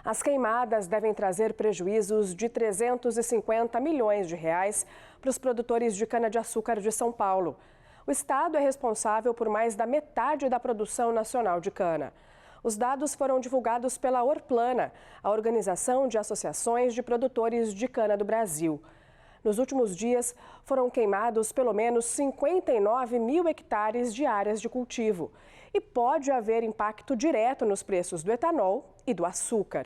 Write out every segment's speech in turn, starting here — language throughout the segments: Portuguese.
As queimadas devem trazer prejuízos de 350 milhões de reais para os produtores de cana-de-açúcar de São Paulo. O estado é responsável por mais da metade da produção nacional de cana. Os dados foram divulgados pela Orplana, a Organização de Associações de Produtores de Cana do Brasil. Nos últimos dias, foram queimados pelo menos 59 mil hectares de áreas de cultivo. E pode haver impacto direto nos preços do etanol e do açúcar.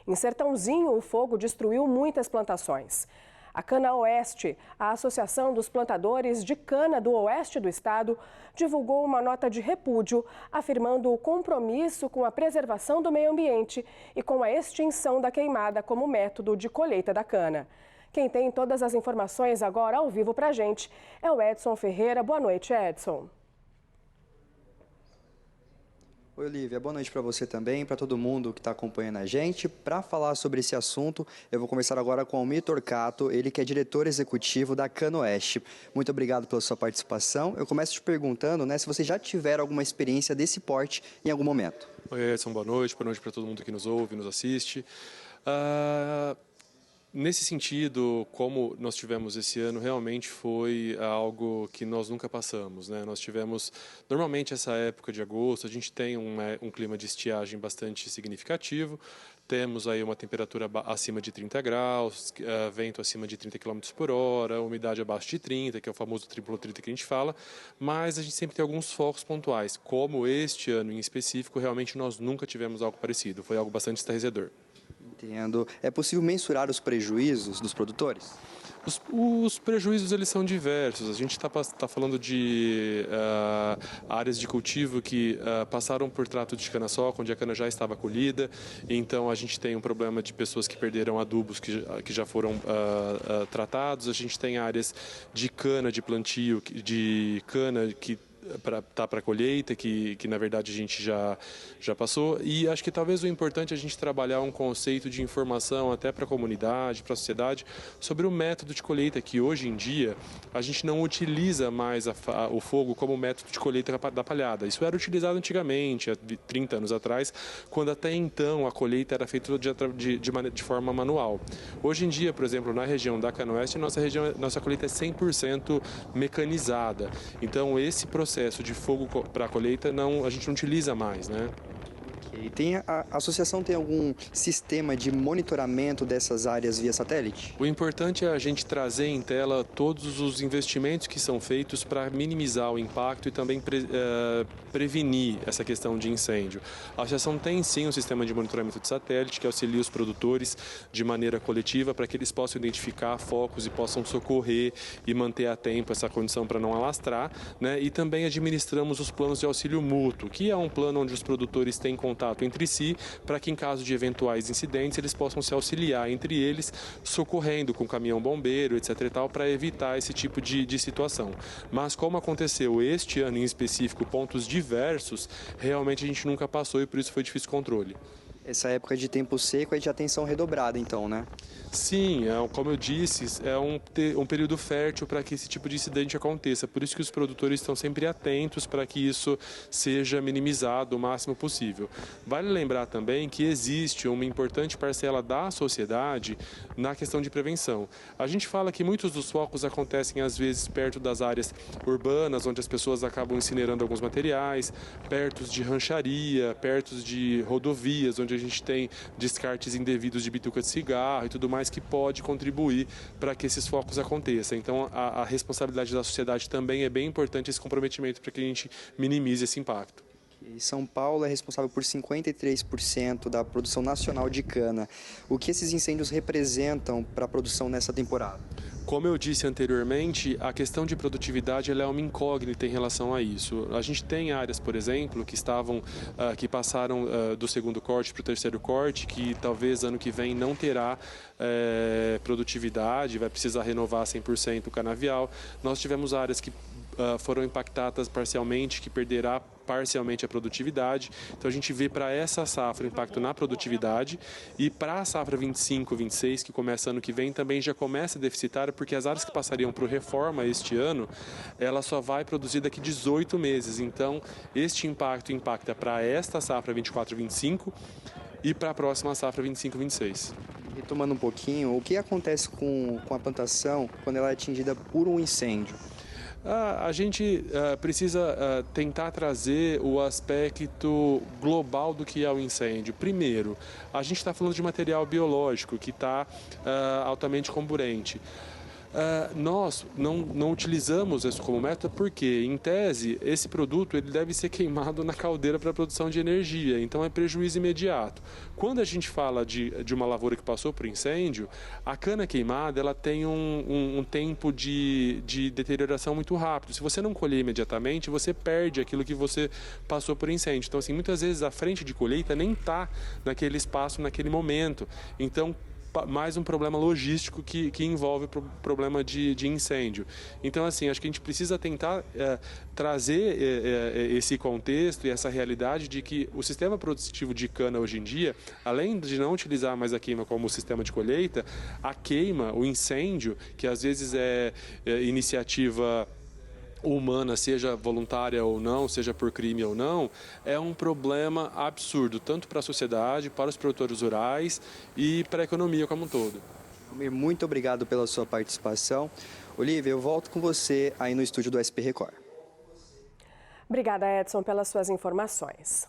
Em Sertãozinho, o fogo destruiu muitas plantações. A Cana Oeste, a Associação dos Plantadores de Cana do Oeste do Estado, divulgou uma nota de repúdio, afirmando o compromisso com a preservação do meio ambiente e com a extinção da queimada como método de colheita da cana. Quem tem todas as informações agora ao vivo pra gente é o Edson Ferreira. Boa noite, Edson. Oi, Olivia. Boa noite para você também, para todo mundo que está acompanhando a gente. Para falar sobre esse assunto, eu vou conversar agora com o Almir Torcato, ele que é diretor executivo da Cana Oeste. Muito obrigado pela sua participação. Eu começo te perguntando, se você já tiver alguma experiência desse porte em algum momento. Oi, Edson. Boa noite para todo mundo que nos ouve, nos assiste. Nesse sentido, como nós tivemos esse ano, realmente foi algo que nós nunca passamos, né? Nós tivemos, normalmente essa época de agosto, a gente tem um clima de estiagem bastante significativo, temos aí uma temperatura acima de 30 graus, vento acima de 30 km por hora, umidade abaixo de 30, que é o famoso triplo 30 que a gente fala, mas a gente sempre tem alguns focos pontuais, como este ano em específico, realmente nós nunca tivemos algo parecido, foi algo bastante estarrecedor. Entendo. É possível mensurar os prejuízos dos produtores? Os prejuízos eles são diversos. A gente está falando de áreas de cultivo que passaram por trato de cana-soca, onde a cana já estava colhida. Então a gente tem um problema de pessoas que perderam adubos que já foram tratados. A gente tem áreas de cana de plantio, de cana que para colheita, que na verdade a gente já passou. E acho que talvez o importante é a gente trabalhar um conceito de informação até para a comunidade, para a sociedade, sobre o método de colheita, que hoje em dia a gente não utiliza mais o fogo como método de colheita da palhada. Isso era utilizado antigamente, há 30 anos atrás, quando até então a colheita era feita de forma manual. Hoje em dia, por exemplo, na região da Cana Oeste, nossa colheita é 100% mecanizada. Então esse processo de fogo para a colheita a gente não utiliza mais, né? E a associação tem algum sistema de monitoramento dessas áreas via satélite? O importante é a gente trazer em tela todos os investimentos que são feitos para minimizar o impacto e também prevenir essa questão de incêndio. A associação tem sim um sistema de monitoramento de satélite que auxilia os produtores de maneira coletiva para que eles possam identificar focos e possam socorrer e manter a tempo essa condição para não alastrar, né? E também administramos os planos de auxílio mútuo, que é um plano onde os produtores têm contato entre si, para que em caso de eventuais incidentes eles possam se auxiliar entre eles, socorrendo com caminhão bombeiro, etc. e tal, para evitar esse tipo de situação. Mas como aconteceu este ano em específico, pontos diversos, realmente a gente nunca passou e por isso foi difícil controle. Essa época de tempo seco é de atenção redobrada, então, né? Sim, como eu disse, é um período fértil para que esse tipo de incidente aconteça. Por isso que os produtores estão sempre atentos para que isso seja minimizado o máximo possível. Vale lembrar também que existe uma importante parcela da sociedade na questão de prevenção. A gente fala que muitos dos focos acontecem às vezes perto das áreas urbanas, onde as pessoas acabam incinerando alguns materiais, perto de rancharia, perto de rodovias, onde a gente tem descartes indevidos de bituca de cigarro e tudo mais, que pode contribuir para que esses focos aconteçam. Então, a responsabilidade da sociedade também é bem importante, esse comprometimento para que a gente minimize esse impacto. E São Paulo é responsável por 53% da produção nacional de cana. O que esses incêndios representam para a produção nessa temporada? Como eu disse anteriormente, a questão de produtividade ela é uma incógnita em relação a isso. A gente tem áreas, por exemplo, que passaram do segundo corte para o terceiro corte, que talvez ano que vem não terá produtividade, vai precisar renovar 100% o canavial. Nós tivemos áreas que foram impactadas parcialmente, que perderá parcialmente a produtividade. Então a gente vê para essa safra o impacto na produtividade e para a safra 25-26, que começa ano que vem, também já começa deficitária, porque as áreas que passariam para o reforma este ano, ela só vai produzir daqui 18 meses. Então este impacto impacta para esta safra 24-25 e para a próxima safra 25/26. Retomando um pouquinho, o que acontece com a plantação quando ela é atingida por um incêndio? A gente precisa tentar trazer o aspecto global do que é o incêndio. Primeiro, a gente está falando de material biológico que está altamente comburente. Nós não utilizamos isso como método porque, em tese, esse produto ele deve ser queimado na caldeira para a produção de energia, então é prejuízo imediato. Quando a gente fala de uma lavoura que passou por incêndio, a cana queimada ela tem um tempo de deterioração muito rápido. Se você não colher imediatamente, você perde aquilo que você passou por incêndio. Então, assim, muitas vezes a frente de colheita nem está naquele espaço, naquele momento. Então, mais um problema logístico que envolve o problema de incêndio. Então, assim, acho que a gente precisa tentar trazer esse contexto e essa realidade de que o sistema produtivo de cana hoje em dia, além de não utilizar mais a queima como sistema de colheita, a queima, o incêndio, que às vezes é iniciativa humana, seja voluntária ou não, seja por crime ou não, é um problema absurdo, tanto para a sociedade, para os produtores rurais e para a economia como um todo. Muito obrigado pela sua participação. Olívia, eu volto com você aí no estúdio do SP Record. Obrigada, Edson, pelas suas informações.